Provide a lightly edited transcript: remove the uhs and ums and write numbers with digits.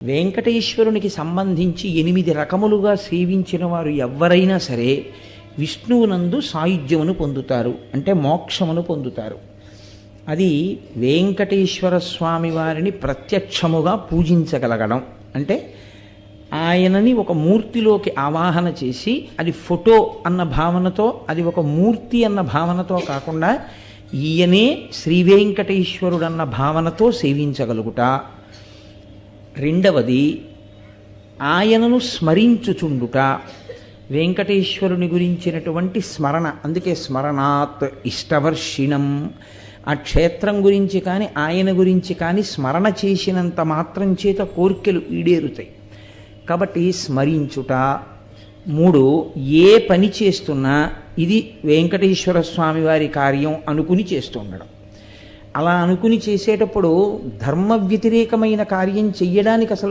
వెంకటేశ్వరునికి సంబంధించి 8 రకములుగా సేవించిన వారు ఎవ్వరైనా సరే విష్ణువునందు సాయుధ్యమును పొందుతారు, అంటే మోక్షమును పొందుతారు. అది వెంకటేశ్వర స్వామి వారిని ప్రత్యక్షముగా పూజించగలగడం, అంటే ఆయనని ఒక మూర్తిలోకి ఆవాహన చేసి, అది ఫోటో అన్న భావనతో, అది ఒక మూర్తి అన్న భావనతో కాకుండా ఈయనే శ్రీ వెంకటేశ్వరుడన్న భావనతో సేవించగలుగుట. రెండవది ఆయనను స్మరించుచుండుట, వెంకటేశ్వరుని గురించినటువంటి స్మరణ. అందుకే స్మరణాత్ ఇష్టవర్షిణం. ఆ క్షేత్రం గురించి కానీ ఆయన గురించి కానీ స్మరణ చేసినంత మాత్రం చేత కోర్కెలు ఈడేరుతాయి. కాబట్టి స్మరించుట. 3, ఏ పని చేస్తున్నా ఇది వెంకటేశ్వర స్వామి వారి కార్యం అనుకుని చేస్తుండడం. అలా అనుకుని చేసేటప్పుడు ధర్మ వ్యతిరేకమైన కార్యం చెయ్యడానికి అసలు